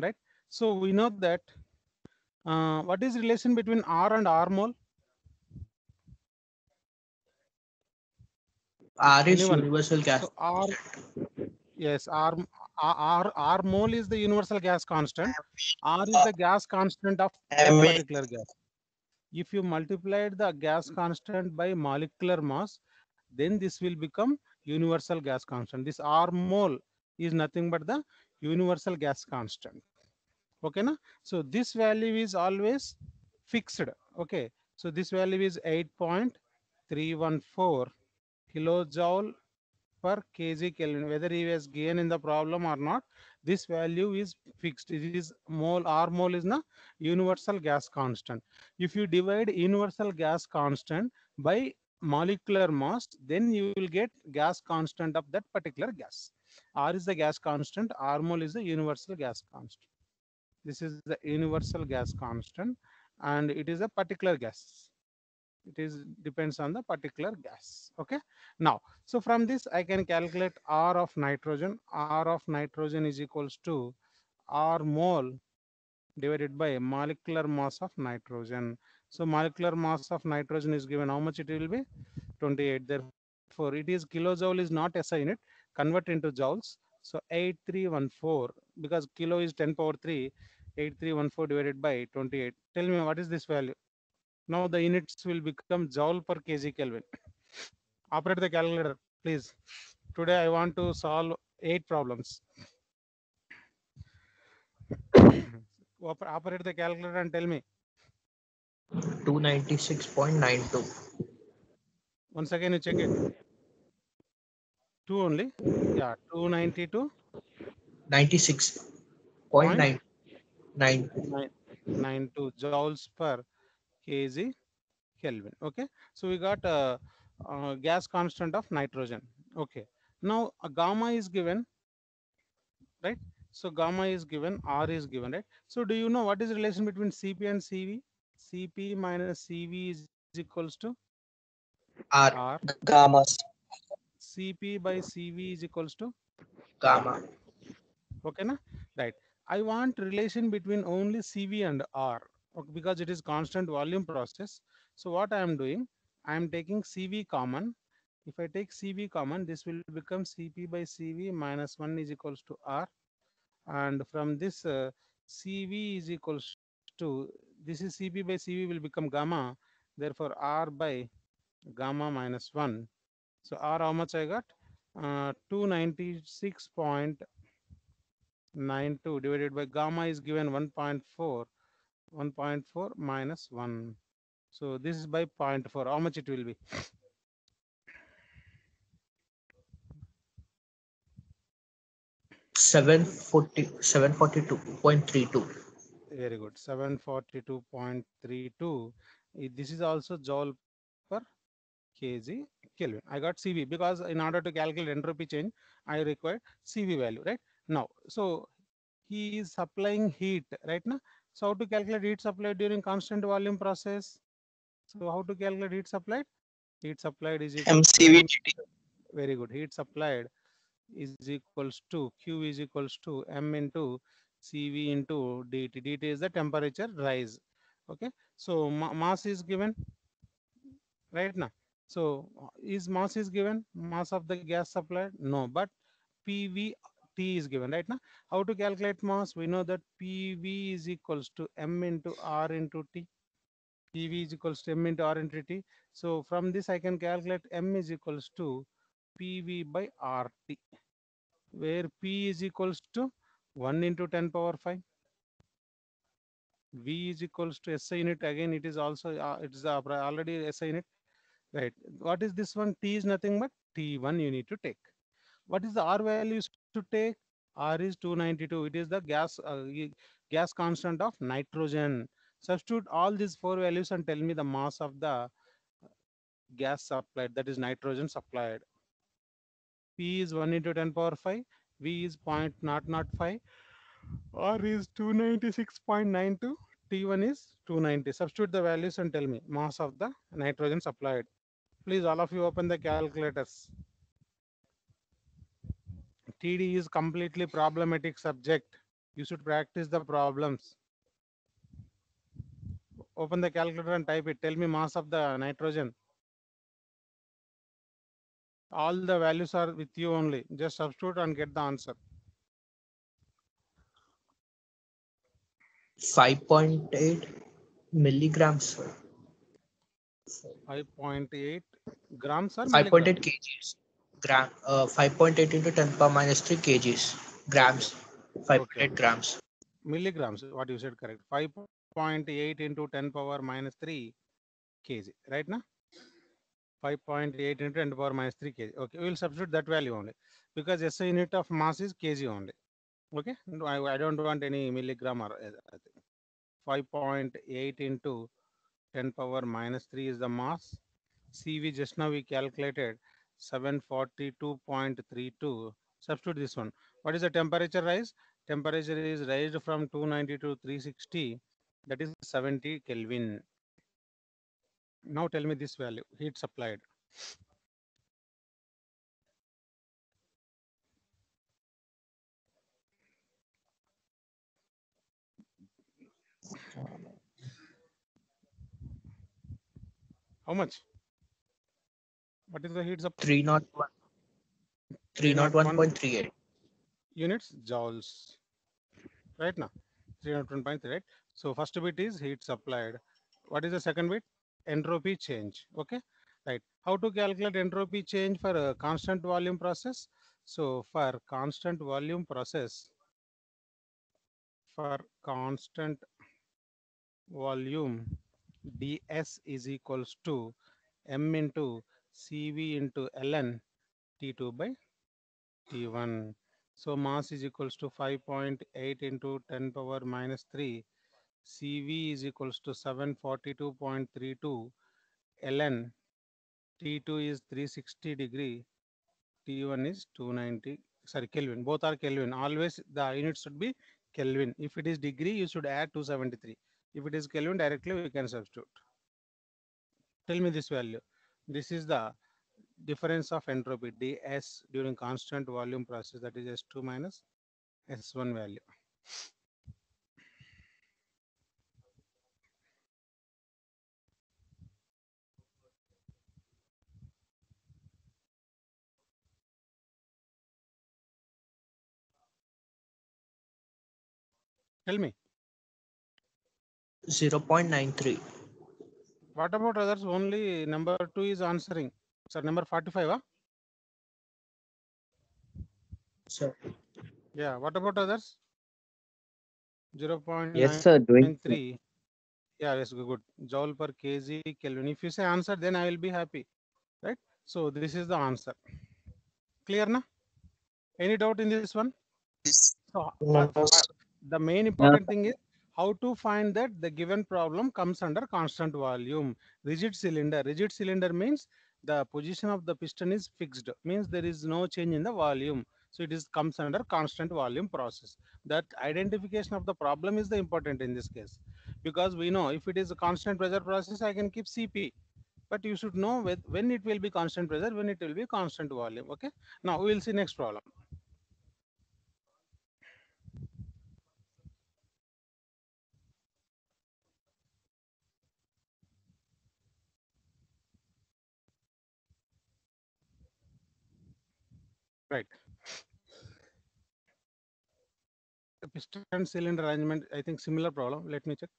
right? So we know that what is relation between R and R mole? R is Anyone? universal gas. So R, yes, R mole is the universal gas constant. R is the gas constant of that particular gas. If you multiplied the gas constant by molecular mass, then this will become universal gas constant. This R mole is nothing but the universal gas constant. Okay, na? So this value is always fixed. Okay, so this value is 8.314 kilojoule per kg Kelvin. Whether he was given in the problem or not, this value is fixed. It is mole, R mole is the universal gas constant. If you divide universal gas constant by molecular mass, then you will get gas constant of that particular gas. R is the gas constant, R mole is the universal gas constant. This is the universal gas constant, and it is a particular gas. It is depends on the particular gas. Okay, now, so from this I can calculate R of nitrogen. R of nitrogen is equals to R mole divided by molecular mass of nitrogen. So molecular mass of nitrogen is given, how much it will be? 28. Therefore it is kilojoule is not SI unit, convert into joules. So 8314, because kilo is 10 power 3, 8314 divided by 28. Tell me what is this value? Now the units will become joule per kg Kelvin. Operate the calculator, please. Today I want to solve 8 problems. Operate the calculator and tell me. 296.92. Once again, you check it. 2 only. Yeah, 292.992 96.992. joules per kg Kelvin. Okay. So we got a, gas constant of nitrogen. Okay. Now gamma is given, right? So gamma is given, R is given, right? So do you know what is the relation between Cp and Cv? Cp minus Cv is equals to R. R. Gammas. Cp by Cv is equals to, Gamma. okay, na? Right. I want relation between only Cv and R, okay, because it is constant volume process. So what I am doing, I am taking Cv common. If I take Cv common, this will become Cp by Cv minus 1 is equals to R. And from this Cv is equals to, this is Cp by Cv will become gamma. Therefore R by gamma minus 1. So R how much I got? 296.92 divided by gamma is given 1.4. 1.4 minus 1. So this is by 0.4. How much it will be? 742.32. Very good. 742.32. This is also joule per kg Kelvin. I got Cv because in order to calculate entropy change, I require Cv value, right? Now, so he is supplying heat, right now. So how to calculate heat supplied during constant volume process? So how to calculate heat supplied? Heat supplied is equals to M. MCVDT. Very good. Heat supplied is equals to Q is equals to M into Cv into dt. dt is the temperature rise. Okay. So mass is given right now. So is mass is given, mass of the gas supplied? No, but PV T is given right now. How to calculate mass? We know that PV is equals to M into R into T. PV is equals to M into R into T. So from this I can calculate M is equals to PV by RT, where P is equals to 1 into 10 power 5. V is equals to SI unit. Again, it is also it is already SI unit. Right. What is this one? T is nothing but T1 you need to take. What is the R values to take? R is 292. It is the gas constant of nitrogen. Substitute all these four values and tell me the mass of the gas supplied, that is nitrogen supplied. P is 1 into 10 power 5. V is 0.005. R is 296.92. T1 is 290. Substitute the values and tell me mass of the nitrogen supplied. Please, all of you open the calculators. TD is completely problematic subject. You should practice the problems. Open the calculator and type it. Tell me mass of the nitrogen. All the values are with you only. Just substitute and get the answer. 5.8 milligrams, sir. 5.8 grams or 5.8 milligrams? kgs. 5.8 into 10 power minus 3 kgs. Okay, Grams. okay, 5.8 okay. grams. Milligrams, what you said correct. 5.8 into 10 power minus 3 kg, right now? 5.8 into 10 power minus 3 kg. Okay, we will substitute that value only because SI unit of mass is kg only. Okay, no, I don't want any milligram or I think. 5.8 into 10 power minus 3 is the mass. CV just now we calculated 742.32. Substitute this one. What is the temperature rise? Temperature is raised from 290 to 360. That is 70 Kelvin. Now tell me this value. Heat supplied. How much? What is the heat supply? 301. 301 301.38. units joules. Right now. 301.3, right? So first bit is heat supplied. What is the second bit? Entropy change. Okay, right. How to calculate entropy change for a constant volume process? So for constant volume process, for constant volume, ds is equals to m into cv into ln t2 by t1. So mass is equals to 5.8 into 10 power minus 3. CV is equals to 742.32. ln T2 is 360 degree. T1 is 290. Sorry, Kelvin. Both are Kelvin. Always the unit should be Kelvin. If it is degree, you should add 273. If it is Kelvin, directly we can substitute. Tell me this value. This is the difference of entropy ds during constant volume process, that is S2 minus S1 value. Tell me. 0.93. What about others? Only number 2 is answering. Sir, number 45, huh? Sir. Yeah, what about others? Yes, sir. Doing so. 0.993. Yeah, yes, good. Joule per kg Kelvin. If you say answer, then I will be happy, right? So this is the answer. Clear na? Any doubt in this one? So No, the main No, important thing is how to find that the given problem comes under constant volume. Rigid cylinder. Rigid cylinder means the position of the piston is fixed. Means there is no change in the volume. So it is comes under constant volume process. That identification of the problem is the important in this case, because we know if it is a constant pressure process, I can keep CP. But you should know when it will be constant pressure, when it will be constant volume. Okay. Now we will see next problem. Right. Piston cylinder arrangement, I think similar problem. Let me check.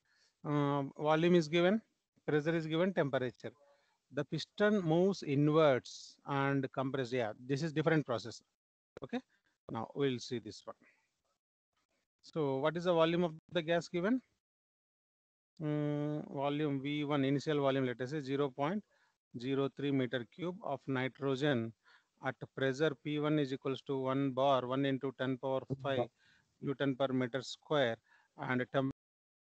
Volume is given, pressure is given, temperature. The piston moves inwards and compressed. Yeah, this is different process. Okay. Now we'll see this one. So what is the volume of the gas given? Volume V1, initial volume, let us say 0.03 meter cube of nitrogen at pressure P1 is equals to 1 bar, 1 into 10 power 5 Newton per meter square, and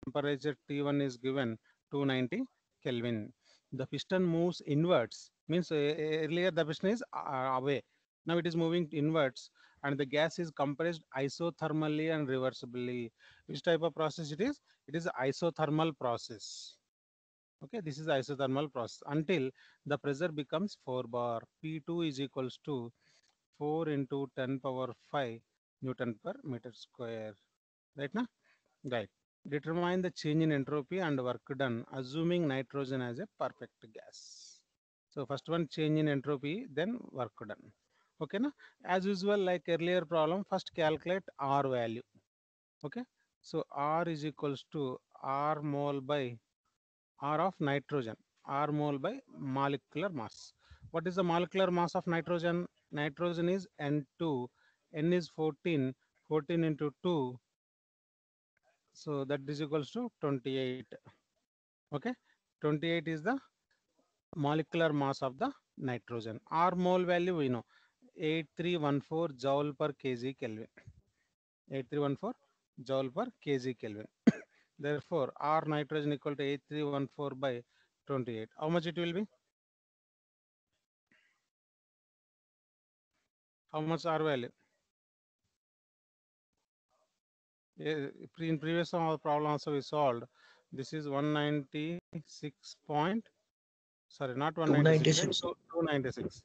temperature T1 is given 290 Kelvin. The piston moves inwards, means earlier the piston is away. Now it is moving inwards, and the gas is compressed isothermally and reversibly. Which type of process it is? It is isothermal process. Okay, this is isothermal process until the pressure becomes 4 bar. P2 is equals to 4 into 10 power 5 Newton per meter square. right now? Right. Determine the change in entropy and work done, assuming nitrogen as a perfect gas. So first one, change in entropy, then work done. Okay, na? As usual, like earlier problem, first calculate R value. Okay, so R is equals to R mole by R of nitrogen, R mole by molecular mass. What is the molecular mass of nitrogen? Nitrogen is N2, N is 14, 14 into 2, so that is equals to 28. Okay, 28 is the molecular mass of the nitrogen. R mole value we know, 8314 joule per kg Kelvin. 8314 joule per kg Kelvin. Therefore, R nitrogen equal to 8314 by 28. How much it will be? How much R value? In previous problem also we solved. This is 196 point. Sorry, not 196, right? 296.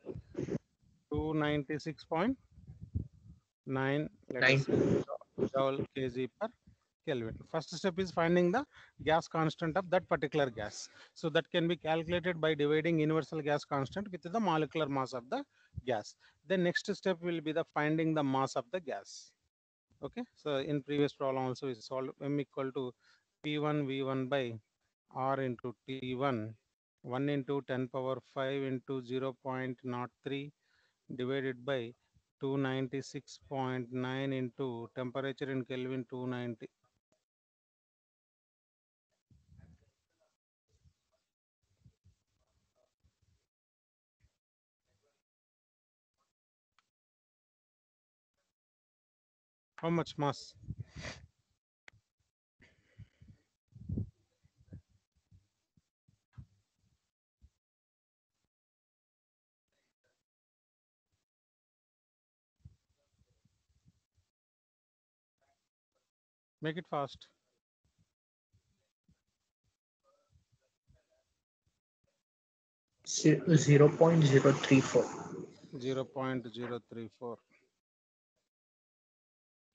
296. 296.9, let us 9. say, joule kg per Kelvin. First step is finding the gas constant of that particular gas. So that can be calculated by dividing universal gas constant with the molecular mass of the gas. The next step will be the finding the mass of the gas. Okay, so in previous problem also we solved m equal to P1 V1 by R into T1, 1 into 10 power 5 into 0.03 divided by 296.9 into temperature in Kelvin 290. How much mass? Make it fast. 0.034. 0.034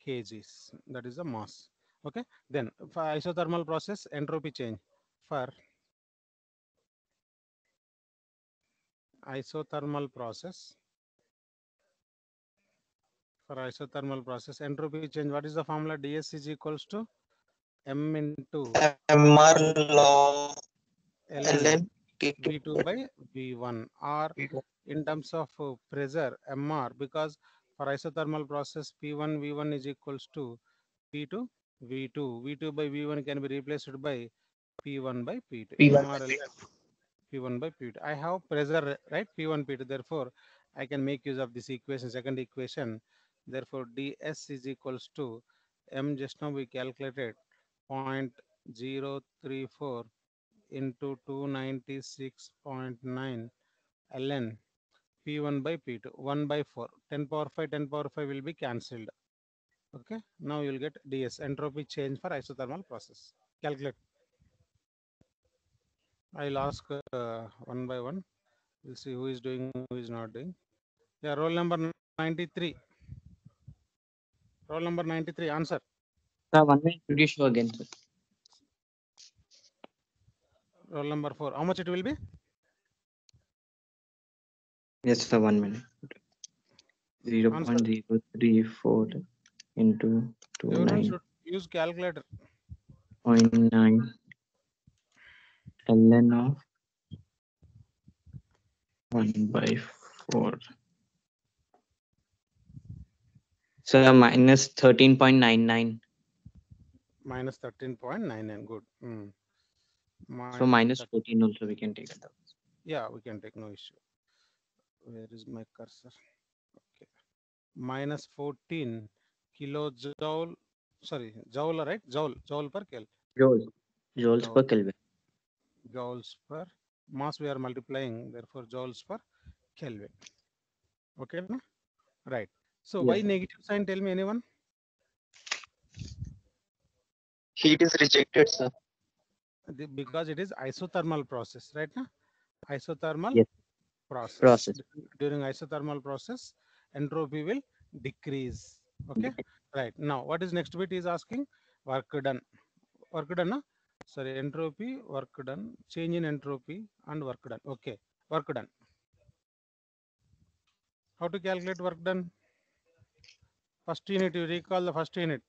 kgs. That is the mass. Okay. Then for isothermal process, entropy change. For isothermal process, entropy change. What is the formula? ds is equals to m into MR log ln ln T2. v2 by v1, or in terms of pressure mr, because for isothermal process p1 v1 is equals to p2 v2, v2 by v1 can be replaced by p1 by p2, P1. mr ln p1 by p2. I have pressure, right? P1 p2, therefore I can make use of this equation, second equation. Therefore ds is equals to m, just now we calculated 0.034 into 296.9 ln P1 by P2, 1 by 4, 10 power 5, 10 power 5 will be cancelled. Okay, now you will get ds, entropy change for isothermal process. Calculate. I'll ask one by one. We'll see who is doing, who is not doing. Yeah, roll number 93. Roll number 93, answer. Sir, 1 minute, could you show again, sir? Roll number 4. How much it will be? Yes, sir, 1 minute. 0.034 into Everyone should use calculator. 2.9 ln of 1 by 4. Sir, minus 13.99. Minus 13.99. Good. So minus 14 also we can take it out. Yeah, we can take, no issue. Where is my cursor? Okay. Minus 14 kilojoule. Sorry, joule, right? Joule per Kelvin. Joules per Kelvin. Joules per mass we are multiplying, therefore joules per Kelvin. Okay, no? Right. So why negative sign? Tell me, anyone? Heat is rejected, sir. Because it is isothermal process, right? Na? Isothermal Yes. process. During isothermal process, entropy will decrease. Okay. Right. Now, what is next bit is asking? work done, no? Sorry, entropy, work done, change in entropy and work done. Okay, work done. How to calculate work done? First unit, you recall the first unit.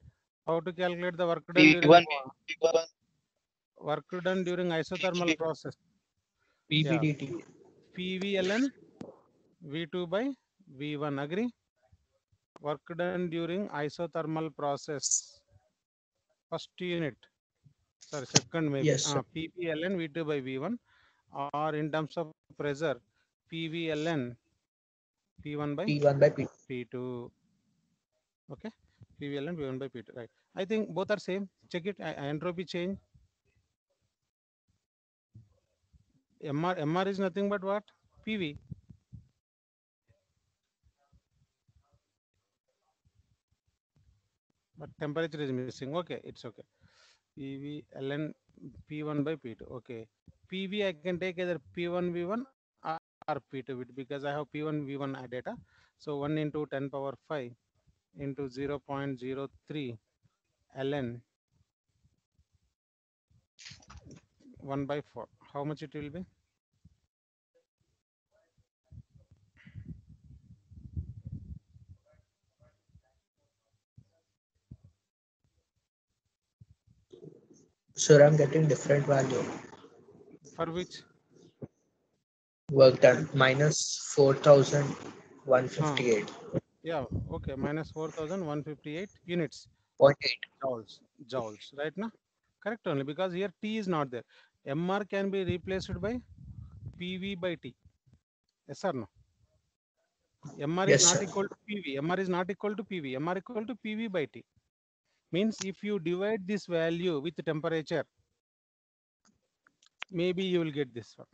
How to calculate the work done during isothermal process? Yeah, PVDT. PVLN V2 by V1. Agree? Work done during isothermal process. First unit. Sorry, second maybe. Yes, sir. PVLN V2 by V1, or in terms of pressure, PVLN P1 by P1 by P2. P2. Okay, PVLN P1 by P2. Right. I think both are same. Check it. Entropy change. MR is nothing but what? PV. But temperature is missing. Okay, it's okay. PV ln P1 by P2. Okay. PV I can take either P1 V1 or P2 because I have P1 V1 data. So 1 into 10 power 5 into 0.03 ln 1 by 4. How much it will be? Sir, I'm getting different value. For which? Work done minus 4,158. Yeah, okay, minus 4,158 units. 0.8. Joules, right now? Correct only because here T is not there. MR can be replaced by PV by T. Yes or no? MR is Yes, not sir. equal to PV. MR is not equal to PV. MR equal to PV by T. Means if you divide this value with temperature, maybe you will get this one.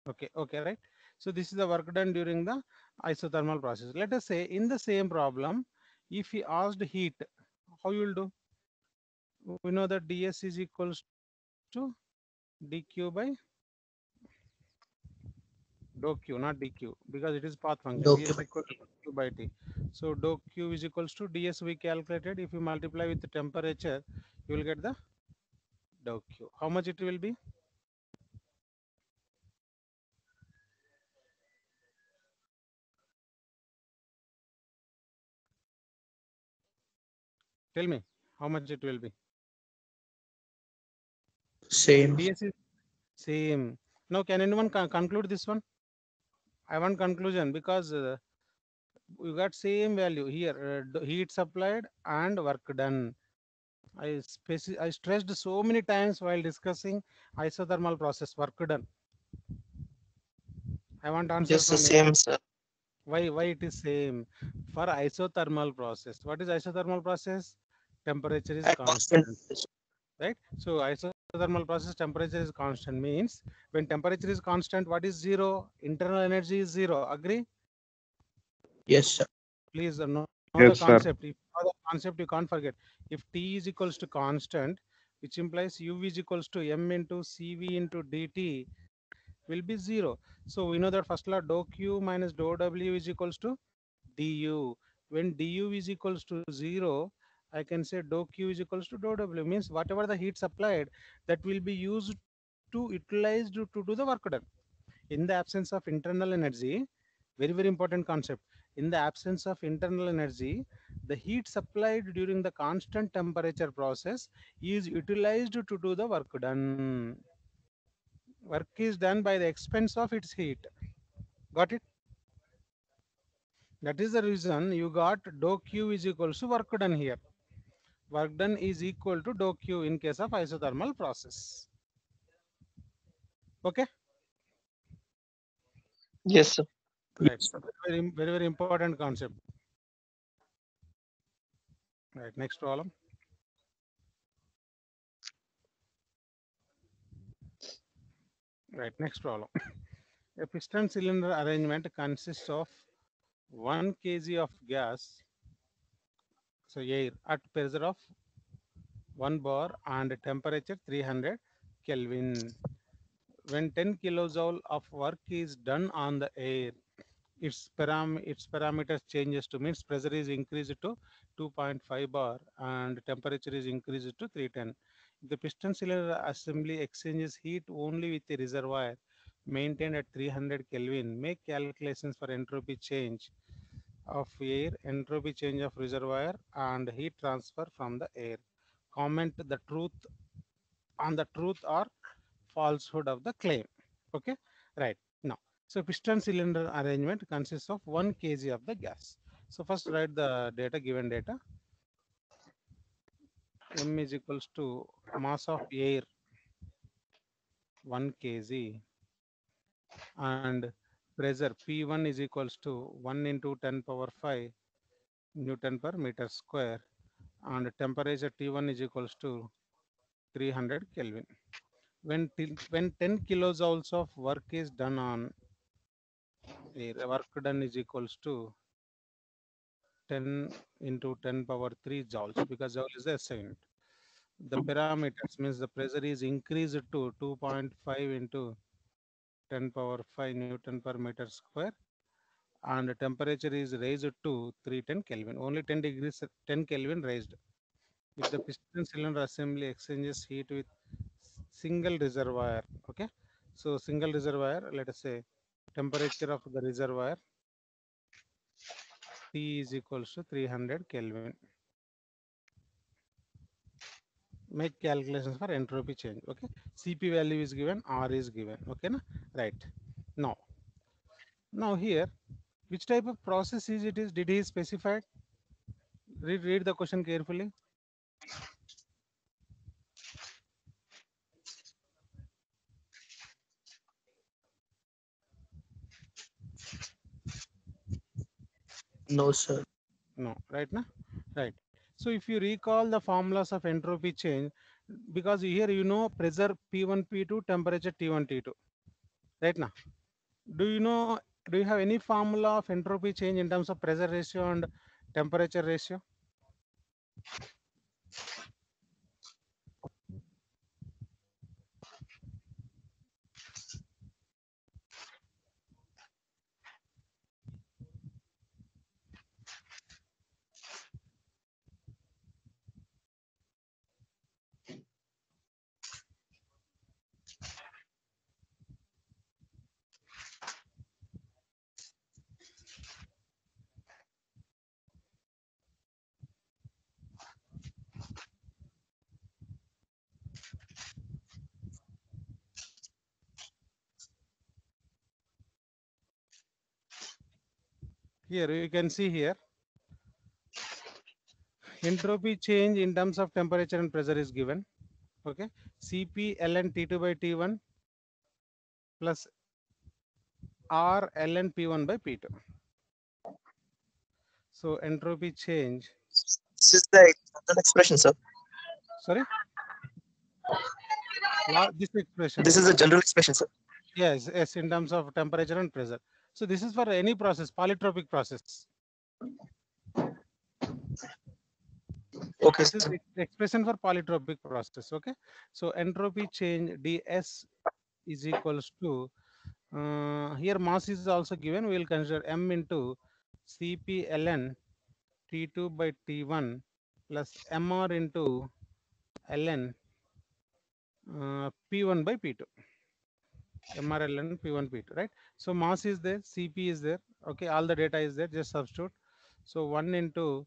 Okay, right? So this is the work done during the isothermal process. Let us say in the same problem, if we asked heat, how you will do? We know that ds is equals to dq by dou q, not dq, because it is path function. ds Document. equal to q by t. So dou q is equals to ds we calculated. If you multiply with the temperature, you will get the dou q. How much it will be? Tell me how much it will be. Same. ds is same. Now can anyone conclude this one? I want conclusion because we got same value here, heat supplied and work done. I stressed so many times while discussing isothermal process, work done. I want answer Just the from you. same, sir. Why it is same for isothermal process? What is isothermal process? Temperature is At constant. constant, right? So isothermal process temperature is constant means when temperature is constant, what is zero? Internal energy is zero. Agree? Yes, sir. Please know the Yes, sir. concept. If you know the concept, you can't forget. If T is equals to constant, which implies U is equals to M into CV into dt will be zero. So we know that first law dou Q minus dou W is equals to du. When du is equals to zero, I can say dou Q is equals to dou W. Means whatever the heat supplied, that will be used to utilized to do the work done. In the absence of internal energy, very important concept. In the absence of internal energy, the heat supplied during the constant temperature process is utilized to do the work done. Work is done by the expense of its heat. Got it? That is the reason you got dou Q is equal to work done here. Work done is equal to dou Q in case of isothermal process. Okay? Yes, sir. Right. Very important concept. Right. Next problem. Right. Next problem. A piston cylinder arrangement consists of 1 kg of gas, so air, at pressure of 1 bar and temperature 300 Kelvin. When 10 kilojoule of work is done on the air, its parameters changes to means pressure is increased to 2.5 bar and temperature is increased to 310. The piston cylinder assembly exchanges heat only with the reservoir maintained at 300 Kelvin. Make calculations for entropy change of air, entropy change of reservoir, and heat transfer from the air. Comment the truth on the truth or falsehood of the claim. Okay, right now. So piston cylinder arrangement consists of 1 kg of the gas. So first write the data, given data. M is equals to mass of air 1 kg and pressure P1 is equals to 1 into 10 power 5 Newton per meter square and temperature T1 is equals to 300 Kelvin. When 10 kilojoules of work is done on air, work done is equals to 10 into 10 power 3 joules because joule is the SI unit. The parameters means the pressure is increased to 2.5 into 10 power 5 Newton per meter square and the temperature is raised to 310 Kelvin. Only 10 degrees 10 Kelvin raised. If the piston cylinder assembly exchanges heat with single reservoir, okay. So single reservoir, let us say temperature of the reservoir T is equals to 300 Kelvin. Make calculations for entropy change. Okay, Cp value is given, R is given. Okay, na? Right. Now here, which type of process is it is? Did he specify? Read the question carefully. No, sir. No, right na? Right. So if you recall the formulas of entropy change, because here you know pressure P1, P2, temperature T1, T2. Right now, do you know? Do you have any formula of entropy change in terms of pressure ratio and temperature ratio? Here you can see here entropy change in terms of temperature and pressure is given. Okay, Cp ln T2 by T1 plus R ln P1 by P2. So entropy change. This is the general expression, sir. Sorry, this expression. This is a general expression, sir. Yes, yes, in terms of temperature and pressure. So this is for any process, polytropic process. Okay, This is sir. the expression for polytropic process. Okay, so entropy change ds is equals to here mass is also given. We will consider m into Cp ln T2 by T1 plus mr into ln P1 by P2. MR ln P1 P2, right? So mass is there, Cp is there. Okay, all the data is there. Just substitute. So 1 into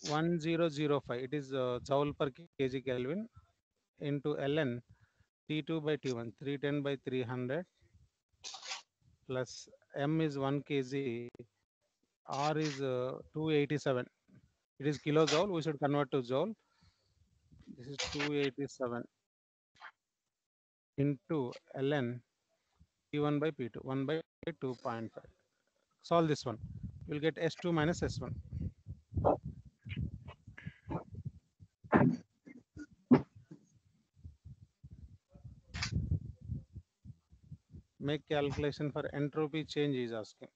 1005. It is joule per kg Kelvin into ln T2 by T1 310 by 300 plus m is 1 kg, R is 287. It is kilojoule. We should convert to joule. This is 287 into ln P1 by P2 1 by 2.5. Solve this one. You'll get S2 minus S1. Make calculation for entropy change is asking.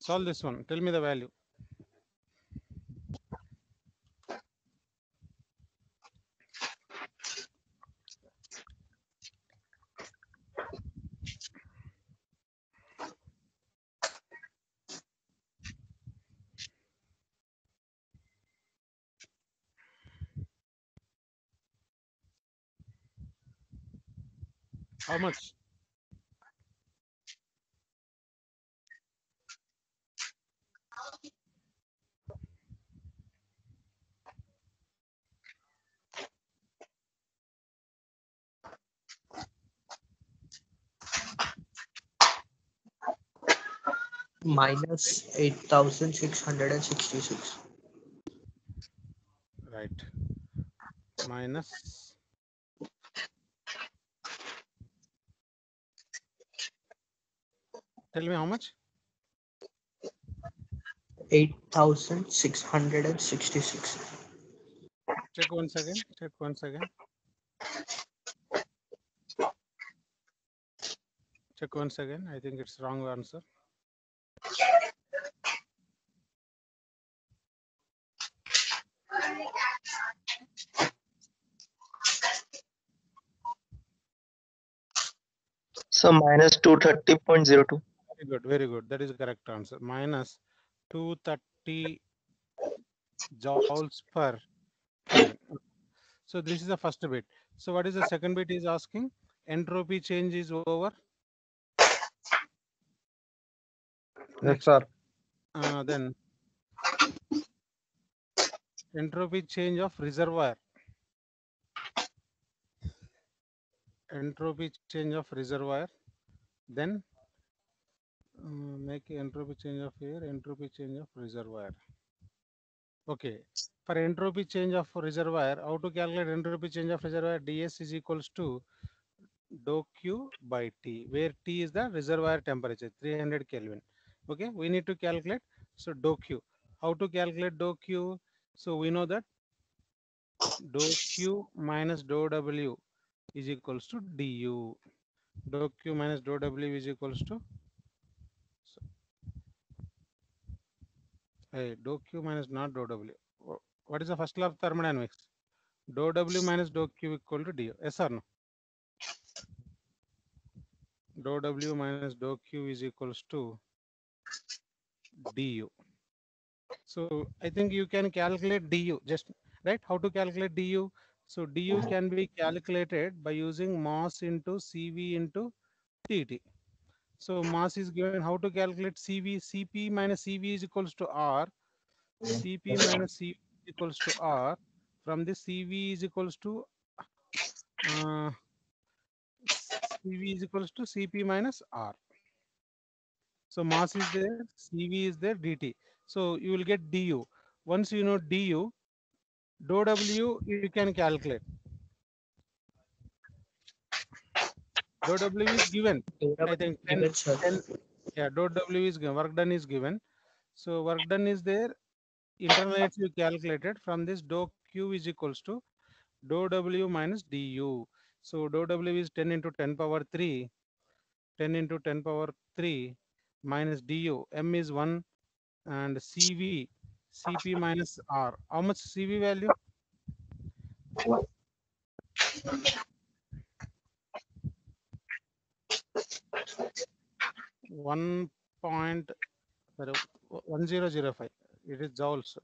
Solve this one. Tell me the value. How much? Minus 8,666. Right. Minus. Tell me how much? 8,666. Check once again. Check once again. Check once again. I think it's wrong answer. So minus 230.02. Very good. Very good. That is the correct answer. Minus 230 joules per Kelvin. So this is the first bit. So what is the second bit is asking? Entropy change is over. Yes, sir. Then entropy change of reservoir. Entropy change of reservoir. Then make entropy change of air. Entropy change of reservoir. Okay. For entropy change of reservoir, how to calculate entropy change of reservoir? ds is equals to dou Q by T, where T is the reservoir temperature, 300 Kelvin. Okay, we need to calculate. So dou Q. How to calculate dou Q? So we know that dou Q minus dou W is equals to du. Dou Q minus dou W is equals to dou Q minus not dou W. What is the first law of thermodynamics? Dou W minus dou Q equal to du. Yes or no? Dou W minus dou Q is equals to du. So I think you can calculate du just right. How to calculate du? So du can be calculated by using mass into CV into TT. So mass is given. How to calculate CV? Cp minus Cv is equals to R. Cp minus Cv is equals to R. From this Cv is equals to Cv is equals to Cp minus R. So mass is there, Cv is there, dt. So you will get du. Once you know du, dou W you can calculate. Dou W is given. I think 10, Given, sir. 10 yeah, dou W is given. Work done is given. So work done is there. Internal you calculated from this dou Q is equals to dou W minus du. So dou W is 10 into 10 power 3. 10 into 10 power 3 minus du. M is 1 and CV. Cp minus R. How much CV value? 1.1005. It is joules.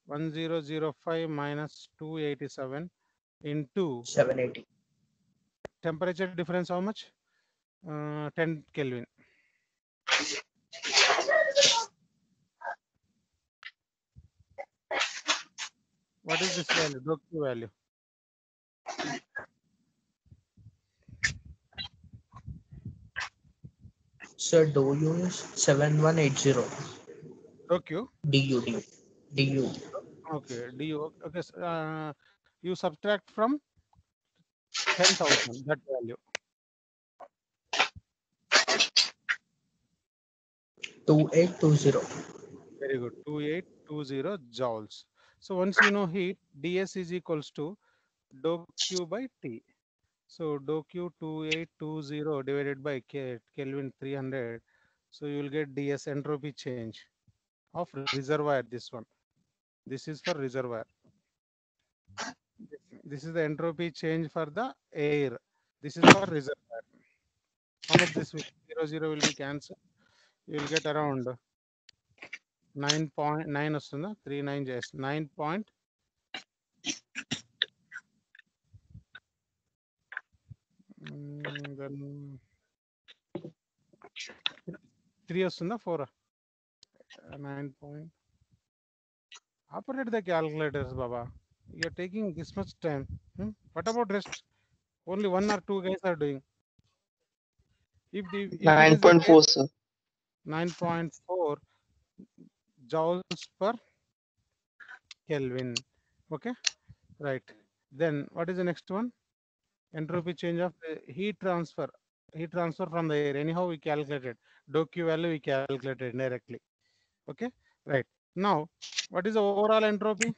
1005 minus 287 into 780. temperature difference. How much? 10 Kelvin. What is this value? Dou Q value. Sir, dou U is 7180. Dou Q. Du. Okay. Du. Okay. You subtract from 10,000 that value. 2820. Very good. 2820 joules. So once you know heat, ds is equals to dou Q by T. So dou Q 2820 divided by Kelvin 300. So you will get ds, entropy change of reservoir. This one, this is for reservoir. This is the entropy change for the air. This is for reservoir. How much this will 0 will be cancelled? You will get around 9.9 వస్తుందా 39 చేసి 9 point then 3 వస్తుందా 4 9 point. Operate the calculators, Baba. You're taking this much time. What about rest? Only one or two guys are doing. If it is a 9.4, sir. 9.4 joules per Kelvin. Okay, right. Then what is the next one? Entropy change of heat transfer. Heat transfer from the air. Anyhow, we calculated. Dou Q value we calculated directly. Okay, right. Now, what is the overall entropy?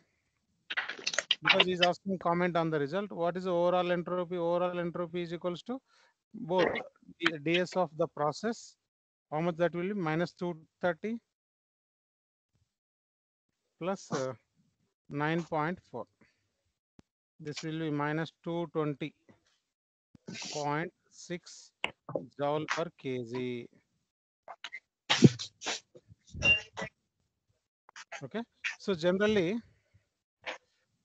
Because he's asking comment on the result. What is the overall entropy? Overall entropy is equals to both ds of the process. How much that will be? Minus 230 plus 9.4. This will be minus 220.6 joule per kg. Okay. So generally,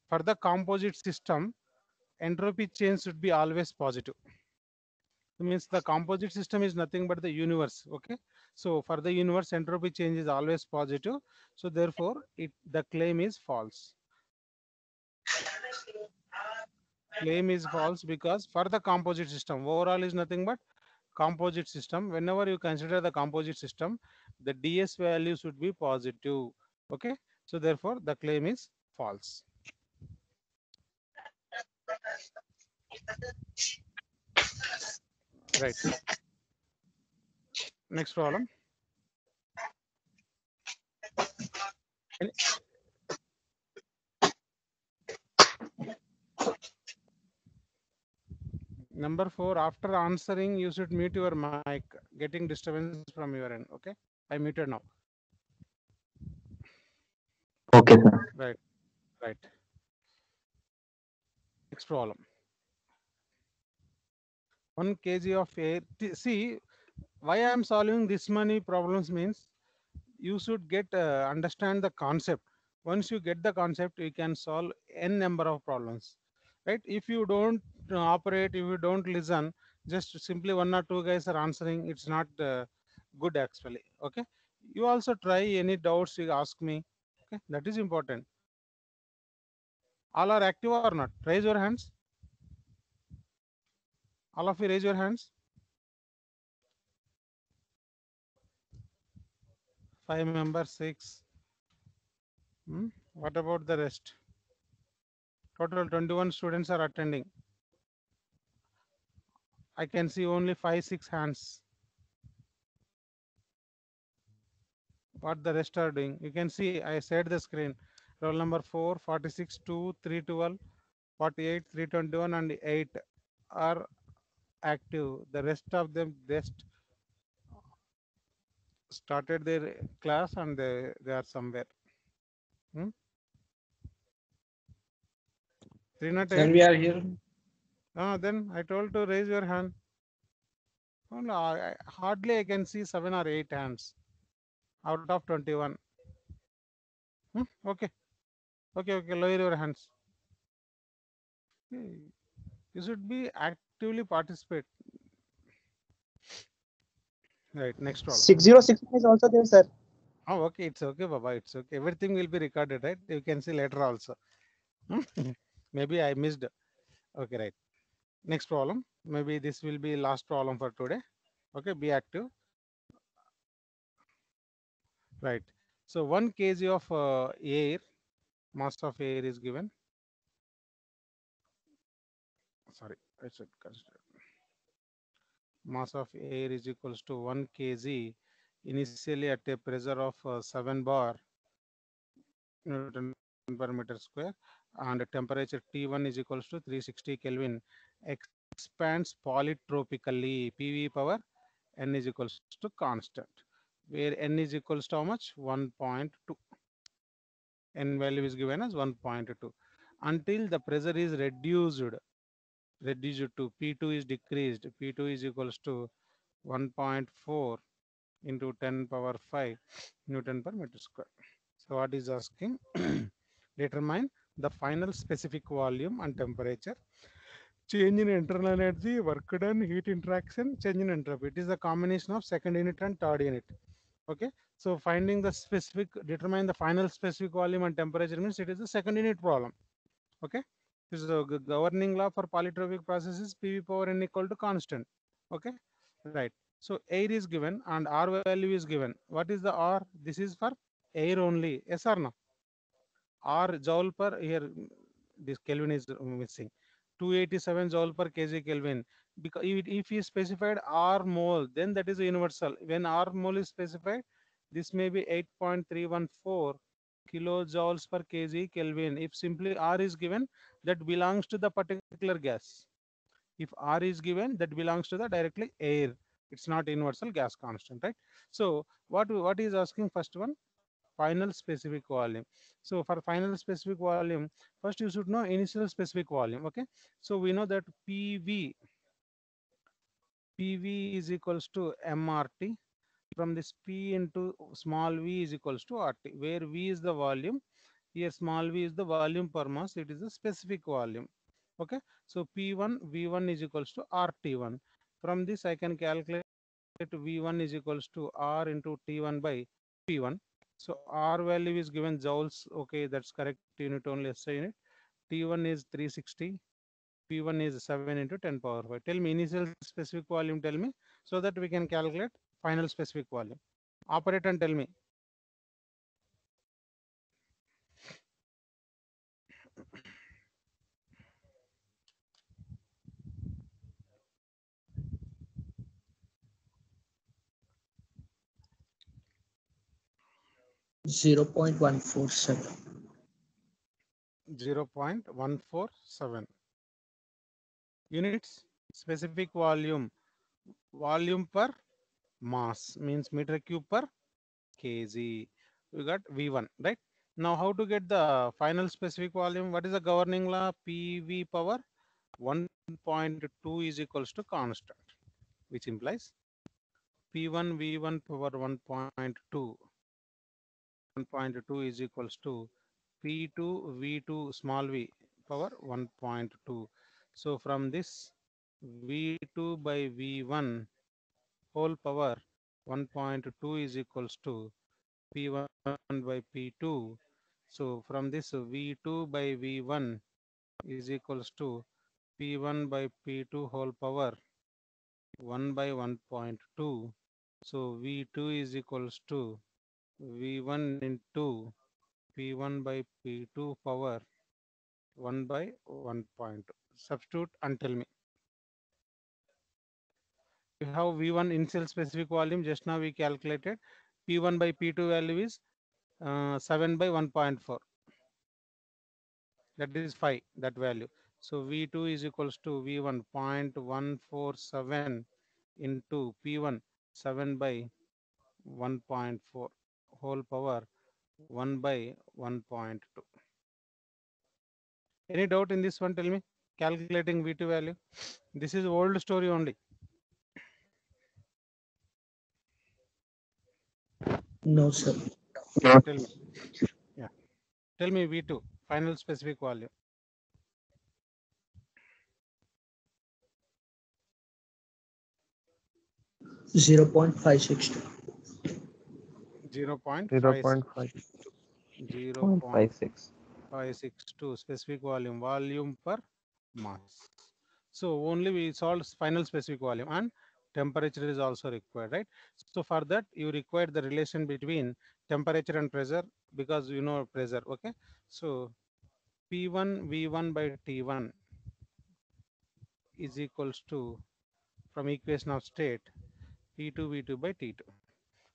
for the composite system, entropy change should be always positive. It means the composite system is nothing but the universe. Okay. So for the universe, entropy change is always positive. So therefore, the claim is false. Claim is false because for the composite system, overall is nothing but composite system. Whenever you consider the composite system, the ds value should be positive. Okay. So therefore, the claim is false. Right. Next problem. Number 4, after answering, you should mute your mic. Getting disturbance from your end. Okay. I muted now. Okay, sir. Right. Right. Next problem. 1 kg of air. See, why I am solving this many problems means you should get understand the concept. Once you get the concept, you can solve n number of problems. Right? If you don't operate, if you don't listen, just simply one or two guys are answering. It's not good actually. Okay. You also try any doubts you ask me. Okay, that is important. All are active or not? Raise your hands. All of you raise your hands. 5 members, 6. What about the rest? Total 21 students are attending. I can see only 5, 6 hands. What the rest are doing? You can see I shared the screen. Roll number 4, 46, 2, 312, 48, 321 and 8 are active. The rest of them just started their class and they are somewhere. 308. Then we are here. Then I told to raise your hand. Oh, no, hardly I can see 7 or 8 hands out of 21. Okay. Okay. Lower your hands. You should be actively participate. Right. Next problem. 6069 is also there, sir. Oh, okay. It's okay, Baba. It's okay. Everything will be recorded, right? You can see later also. Maybe I missed. Okay, right. Next problem. Maybe this will be last problem for today. Okay, be active. Right. So 1 kg of air, mass of air is given. Sorry, I should consider. Mass of air is equals to 1 kg initially at a pressure of 7 bar Newton per meter square and temperature T1 is equals to 360 Kelvin. Expands polytropically. PV power N is equals to constant. where n is equals to how much? 1.2. N value is given as 1.2 until the pressure is reduced to P2 is decreased. P2 is equals to 1.4 into 10 power 5 Newton per meter square. So what is asking? Determine the final specific volume and temperature, change in internal energy, work done, heat interaction, change in entropy. It is a combination of second unit and third unit. Okay, so finding the specific, determine the final specific volume and temperature means it is a second unit problem. Okay, this is a governing law for polytropic processes. PV power n equal to constant. Okay, right. So air is given and R value is given. What is the R? This is for air only. Yes or no? R joule per here. This Kelvin is missing. 287 joule per kg Kelvin. Because if you specified R mole, then that is universal. When R mole is specified, this may be 8.314 kilojoules per kg Kelvin. If simply R is given, that belongs to the particular gas. If R is given, that belongs to the directly air. It's not universal gas constant, right? So what is asking first one? Final specific volume. So for final specific volume, first you should know initial specific volume. Okay, so we know that PV is equals to MRT. From this P into small v is equals to RT, where V is the volume. Here small v is the volume per mass. It is the specific volume. Okay, so P1 V1 is equals to RT1. From this I can calculate V1 is equals to R into T1 by P1. So R value is given joules. Okay, that's correct unit only, SI unit. T1 is 360. P1 is 7 into 10 power 5. Tell me initial specific volume, tell me, so that we can calculate final specific volume. Operate and tell me. Zero point 147. 0.147 units. Specific volume per mass means meter cube per kg. We got V1, right? Now how to get the final specific volume? What is the governing law? PV power 1.2 is equals to constant, which implies P1 V1 power 1.2 is equals to P2 V2 small v power 1.2. So from this V2 by V1 whole power 1.2 is equals to P1 by P2. So from this V2 by V1 is equals to P1 by P2 whole power 1 by 1.2. So V2 is equals to V1 into P1 by P2 power 1 by 1.2. Substitute and tell me. You have V1 initial specific volume. Just now we calculated. P1 by P2 value is 7 by 1.4. That is 5, that value. So V2 is equals to V1 0.147 into P1 7 by 1.4 whole power 1 by 1.2. Any doubt in this one? Tell me. Calculating V2 value. This is old story only. No, sir. Tell me. Yeah. Tell me V2 final specific volume. 0.562. 0.5. 0.56. 0.562 specific volume per mass. So only we solved final specific volume and temperature is also required, right? So for that you require the relation between temperature and pressure, because you know pressure. Okay, so P1 V1 by T1 is equals to, from equation of state, P2 V2 by T2.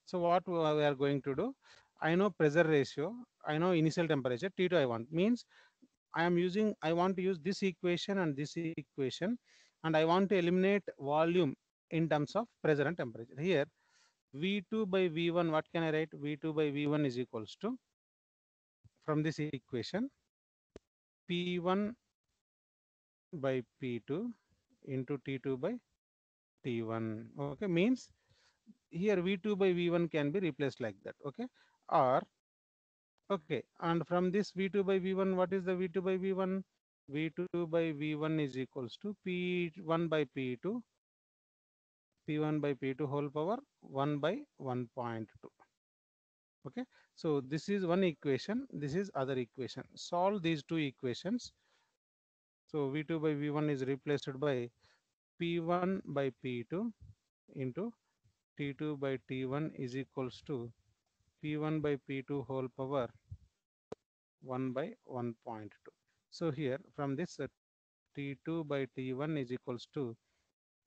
So what we are going to do? I know pressure ratio, I know initial temperature, T2 I want, means I want to use this equation and this equation, and I want to eliminate volume in terms of pressure and temperature. Here V2 by V1, what can I write? V2 by V1 is equals to, from this equation, P1 by P2 into T2 by T1. Okay, means here V2 by V1 can be replaced like that. Okay, or okay, and from this V2 by V1, what is the V2 by V1? V2 by V1 is equals to P1 by P2, P1 by P2 whole power 1 by 1.2. Okay, so this is one equation, this is other equation. Solve these two equations. So V2 by V1 is replaced by P1 by P2 into T2 by T1 is equals to P1 by P2 whole power 1 by 1.2. So here from this T2 by T1 is equals to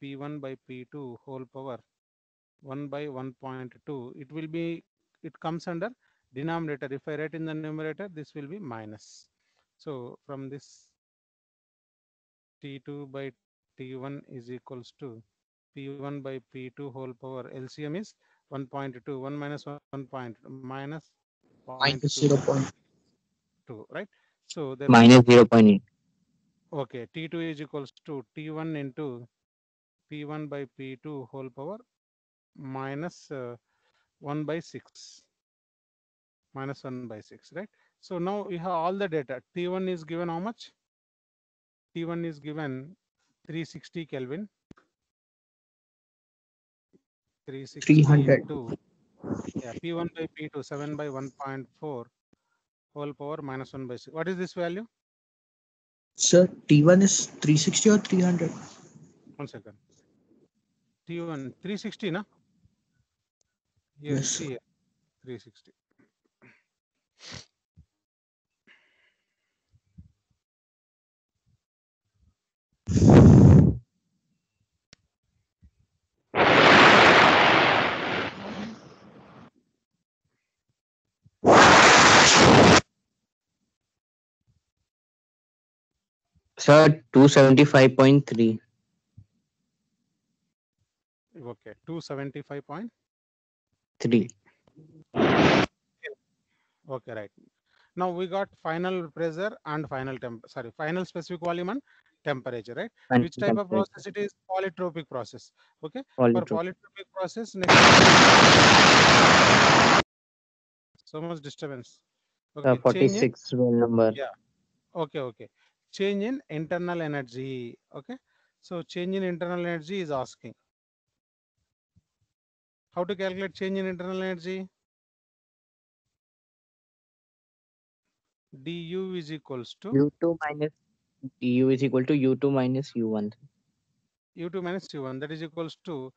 P1 by P2 whole power 1 by 1.2. It will be, it comes under denominator. If I write in the numerator, this will be minus. So from this T2 by T1 is equals to P1 by P2 whole power, LCM is 1.2, 1 minus 1 point, minus Minus 0.2, 0.2. right? So therefore, minus 0.8. okay, T2 is equals to T1 into P1 by P2 whole power minus 1 by 6, minus 1 by 6, right? So now we have all the data. T1 is given how much? T1 is given 360 Kelvin. 360 300. into, yeah, P1 by P2 7 by 1.4 whole power minus 1 by 6. What is this value? Sir, T1 is 360 or 300? 1 second. T1 360, na? Here, Yes, see sir. here, 360. Sir, 275.3. Okay, 275.3. 3. Okay, right. Now we got final pressure and final final specific volume and temperature, right? And Which type of temperature. process it is? Polytropic process. Okay, for Polytropic. polytropic process, next, so much disturbance. Okay, change in, 46 roll number. yeah, okay, change in internal energy. Okay, so change in internal energy is asking how to calculate change in internal energy. Du is equals to U2 minus U is equal to U2 minus U1. U2 minus U1, that is equals to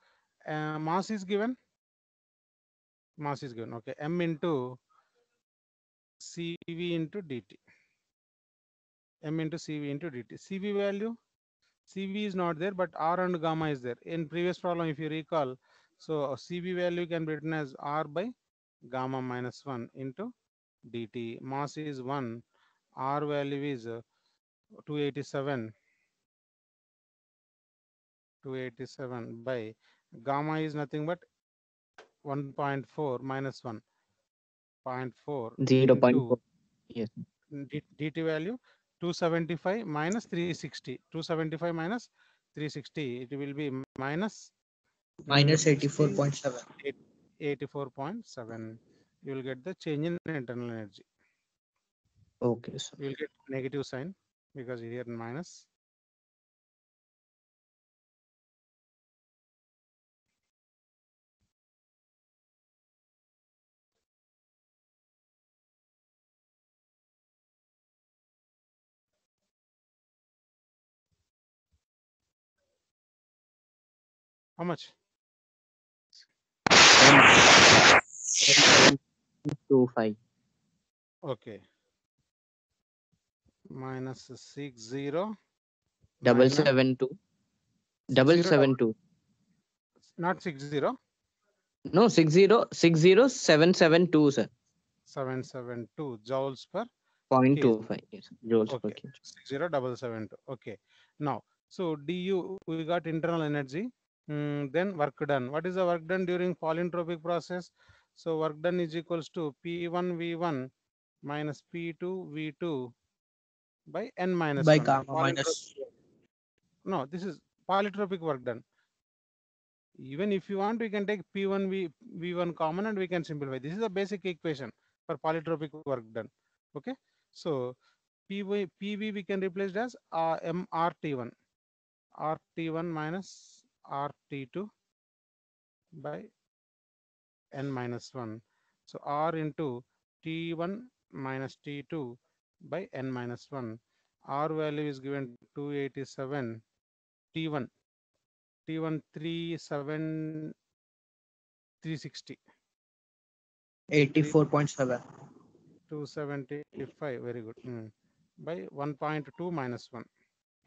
mass is given, okay, m into CV into dt, m into CV into dt. CV value, CV is not there, but R and gamma is there. In previous problem, if you recall, so CV value can be written as R by gamma minus 1 into dt. Mass is 1, R value is 287, 287 by gamma is nothing but 1.4 minus 1.4 into 0.4. Yes. dt value 275 minus 360, 275 minus 360, it will be minus Minus 16, 84.7. 84.7. You will get the change in internal energy. Okay, sir. You will get negative sign because here minus. How much? 7.25. Okay. Minus 60 Double minus 72. 60 772. not 60 No, 60772, sir. 772 joules per kg. 0.25. Yes. Joules per Okay, kg. 60772. Okay. Now, so du, we got internal energy. Then work done. What is the work done during polytropic process? So work done is equals to P1 V1 minus P2 V2 by N minus by 1. gamma minus. No, this is polytropic work done. Even if you want, we can take P1 V1 common and we can simplify. This is a basic equation for polytropic work done. Okay. So PV we can replace it as MRT1. RT1 minus RT2 by N minus 1. So R into T1 minus T2 by N minus 1. R value is given 287. T1 360. 84.7. 275. Very good. By 1.2 minus 1.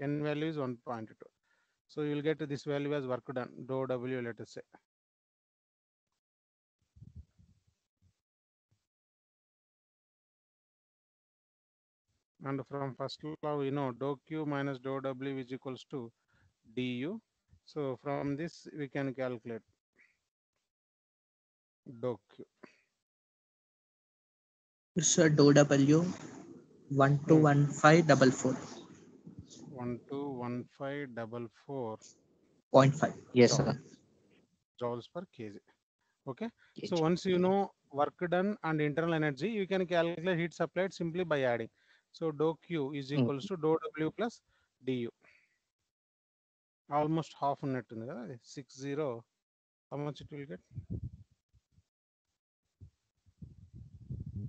N value is 1.2. So you will get this value as work done. Dou W, let us say. And from first law, we know dou Q minus dou W is equals to du. So from this, we can calculate dou Q. It's a dou W 121544. 121544 Yes, sir. joules per kg. Okay. Kg. So once you know work done and internal energy, you can calculate heat supplied simply by adding. So dou Q is equals to dou W plus du. Almost half ఉన్నట్టుంది కదా 60. How much it will get?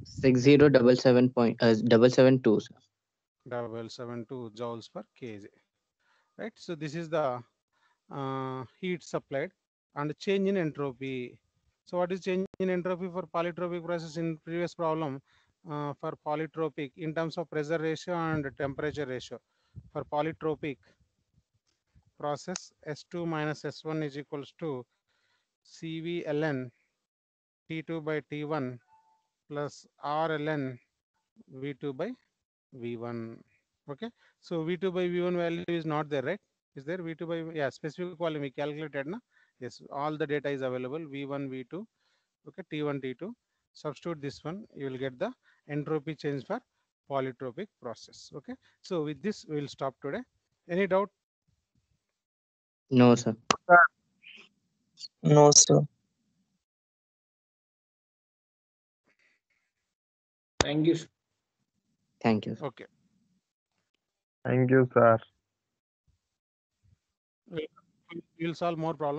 60772, sir. 772 joules per kg. Right. So this is the heat supplied and change in entropy. So what is change in entropy for polytropic process? In previous problem, for polytropic in terms of pressure ratio and temperature ratio, for polytropic process S2 minus S1 is equals to CV ln T2 by T1 plus R ln V2 by V1. Okay. So V2 by V1 value is not there, right? Is there V2 by, yeah, specific volume we calculated, na? Yes, all the data is available, V1, V2, okay, T1, T2. Substitute this one, you will get the entropy change for polytropic process. Okay. So with this, we will stop today. Any doubt? No, sir. No, sir. Thank you. Thank you. Okay. Thank you, sir. We will solve more problems.